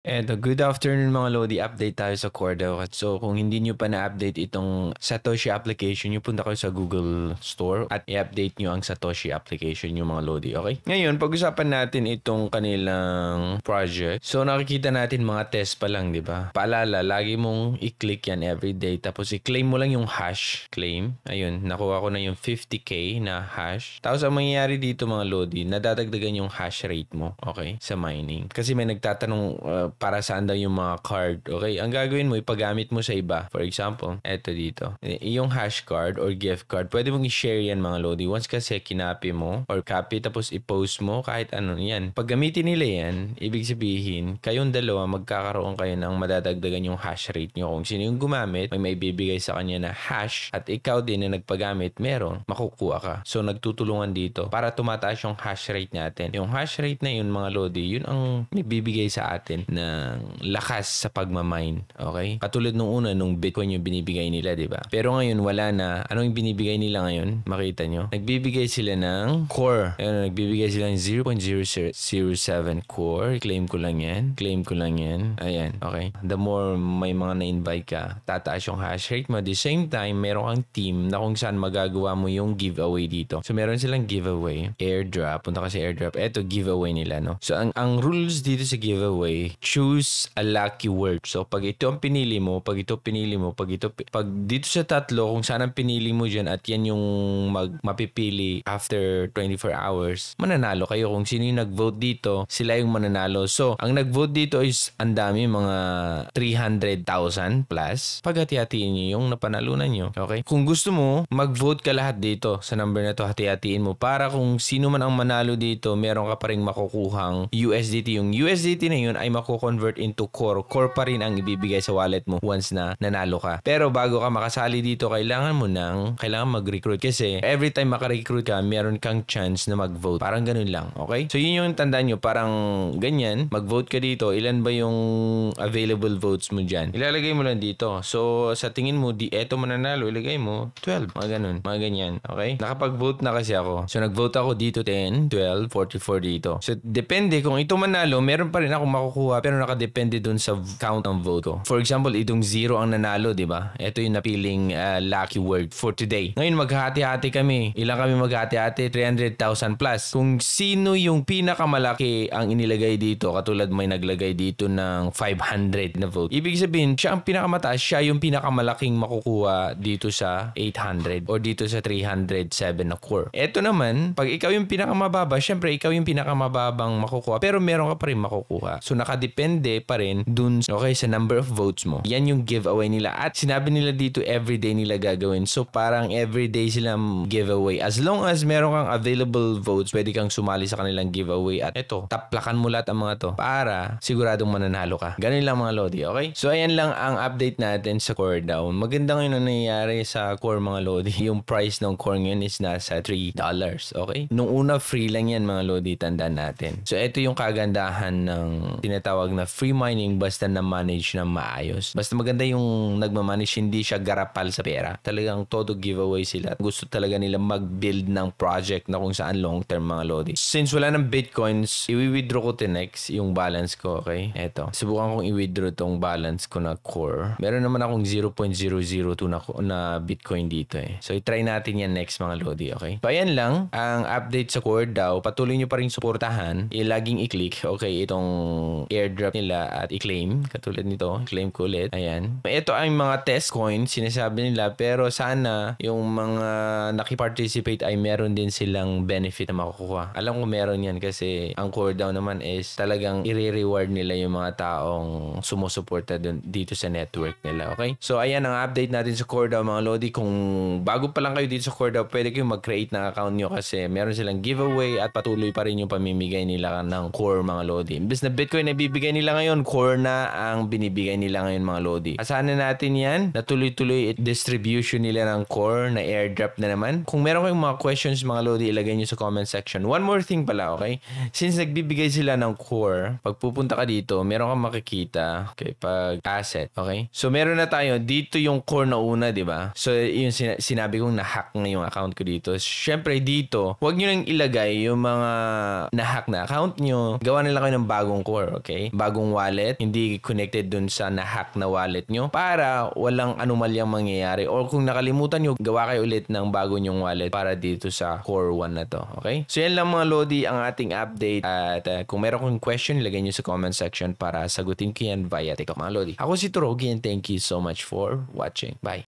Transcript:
Good afternoon mga Lodi. Update tayo sa Corda. So, kung hindi nyo pa na-update itong Satoshi application nyo, punta kayo sa Google Store at i-update nyo ang Satoshi application nyo mga Lodi. Okay? Ngayon, pag-usapan natin itong kanilang project. So, nakikita natin mga test pa lang, di ba? Paalala, lagi mong i-click yan everyday. Tapos, i-claim mo lang yung hash. Claim. Ayun, nakuha ko na yung 50k na hash. Tapos, ang mangyayari dito mga Lodi, nadadagdagan yung hash rate mo. Okay? Sa mining. Kasi may nagtatanong para saan daw yung mga card. Okay? Ang gagawin mo, ipagamit mo sa iba. For example, eto dito. Yung hash card or gift card, pwede mong i-share yan mga Lodi. Once kasi kinapi mo or copy tapos i-post mo kahit ano yan. Pag gamitin nila yan, ibig sabihin, kayong dalawa magkakaroon kayo ng madadagdagan yung hash rate nyo. Kung sino yung gumamit, may maibibigay sa kanya na hash at ikaw din na nagpagamit, meron, makukuha ka. So, nagtutulungan dito para tumataas yung hash rate natin. Yung hash rate na yun mga Lodi, yun ang bibigay sa atin ng lakas sa pagmamine. Okay? Katulad nung una, nung Bitcoin yung binibigay nila, di ba? Pero ngayon, wala na. Ano yung binibigay nila ngayon? Makita nyo? Nagbibigay sila ng core. Ayun, nagbibigay sila ng 0.007 core. Claim ko lang yan. Claim ko lang yan. Ayan. Okay? The more may mga na-invite ka, tataas yung hash rate mo. At the same time, meron kang team na kung saan magagawa mo yung giveaway dito. So, meron silang giveaway. Airdrop. Punta ka sa airdrop. Eto, giveaway nila, no? So, ang rules dito sa giveaway, choose a lucky word. So, pag ito ang pinili mo, pag ito pinili mo, pag dito sa tatlo, kung saan ang pinili mo dyan at yan yung mapipili after 24 hours, mananalo kayo. Kung sino yung nag-vote dito, sila yung mananalo. So, ang nag-vote dito is ang dami, mga 300,000 plus. Paghati-hatiin nyo yung napanalunan nyo. Okay? Kung gusto mo, mag-vote ka lahat dito sa number na to, hati-hatiin mo para kung sino man ang manalo dito, meron ka pa rin makukuhang USDT. Yung USDT na yun ay mako-convert into core. Core pa rin ang ibibigay sa wallet mo once na nanalo ka. Pero bago ka makasali dito, kailangan mag-recruit kasi every time maka-recruit ka, meron kang chance na mag-vote. Parang ganun lang. Okay? So yun yung tandaan nyo. Parang ganyan. Mag-vote ka dito. Ilan ba yung available votes mo dyan? Ilalagay mo lang dito. So sa tingin mo, eto mananalo, ilagay mo 12. Mga ganun. Mga ganyan. Okay? Nakapag-vote na kasi ako. So nag-vote ako dito 10, 12, 44 dito. So depende kung ito manalo, meron pa rin ako makukuha pero nakadepende dun sa count ng vote ko. For example, itong 0 ang nanalo, di ba? Ito yung napiling lucky word for today. Ngayon, maghati-hati kami. Ilang kami maghati-hati? 300,000 plus. Kung sino yung pinakamalaki ang inilagay dito, katulad may naglagay dito ng 500 na vote. Ibig sabihin, siya ang pinakamataas, siya yung pinakamalaking makukuha dito sa 800 or dito sa 307 na core. Ito naman, pag ikaw yung pinakamababa, syempre ikaw yung pinakamababang makukuha pero meron ka pa rin makukuha. So, nakadepende pa rin dun sa number of votes mo. Yan yung giveaway nila. At sinabi nila dito, everyday nila gagawin. So, parang everyday silang giveaway. As long as meron kang available votes, pwede kang sumali sa kanilang giveaway. At ito, taplakan mo lahat ang mga to para siguradong mananalo ka. Ganun lang mga Lodi, okay? So, ayan lang ang update natin sa Core Down. Maganda ngayon ang nangyayari sa Core mga Lodi. Yung price ng Core ngayon is nasa $3. Okay? Nung una, free lang yan mga Lodi. Tandaan natin. So, ito yung kagandahan ng tinatawag na free mining basta na-manage na maayos. Basta maganda yung nagmamanage, hindi siya garapal sa pera. Talagang todo giveaway sila. Gusto talaga nila mag-build ng project na kung saan long-term mga Lodi. Since wala ng Bitcoins, i-withdraw ko next yung balance ko, okay? Eto. Subukan kong i-withdraw tong balance ko na core. Meron naman akong 0.002 na Bitcoin dito eh. So, i-try natin yan next mga Lodi, okay? So, ayan lang ang update sa Core DAO. Patuloy nyo pa rin suportahan. Laging i-click, okay, itong airdrop nila at i-claim. Katulad nito, claim ko ulit. Ayan. Ito ay mga test coins, sinasabi nila, pero sana yung mga nakiparticipate ay meron din silang benefit na makukuha. Alam ko meron yan kasi ang Core DAO naman is talagang i-reward nila yung mga taong sumusuporta dito sa network nila. Okay? So, ayan ang update natin sa Core DAO mga Lodi. Kung bago pa lang kayo dito sa Core DAO, pwede kayong mag-create ng account nyo kasi meron silang giveaway at patuloy pa rin yung pamimigay nila ng Core mga Lodi. Imbes na Bitcoin na bibigay nila ngayon, Core na ang binibigay nila ngayon mga Lodi. Asahan natin yan na tuloy-tuloy distribution nila ng Core na airdrop na naman. Kung meron kayong mga questions mga Lodi, ilagay nyo sa comment section. One more thing pala, okay? Since nagbibigay sila ng Core, pag pupunta ka dito, meron kang makikita, okay, pag asset, okay? So, meron na tayo. Dito yung Core na una, di ba? So, yung sinabi kong na-hack na yung account ko dito. Syempre, dito, huwag nyo lang ilagay yung mga na-hack na account nyo. Gawa na lang kayo ng bagong Core, okay? bagong wallet, hindi connected dun sa na-hack na wallet nyo para walang anomalyang mangyayari. Or kung nakalimutan nyo, gawa kayo ulit ng bago nyong wallet para dito sa Core 1 na to. Okay? So yan lang mga Lodi ang ating update. At kung meron kong question, ilagay nyo sa comment section para sagutin ko yan via TikTok mga Lodi. Ako si Turogi and thank you so much for watching. Bye!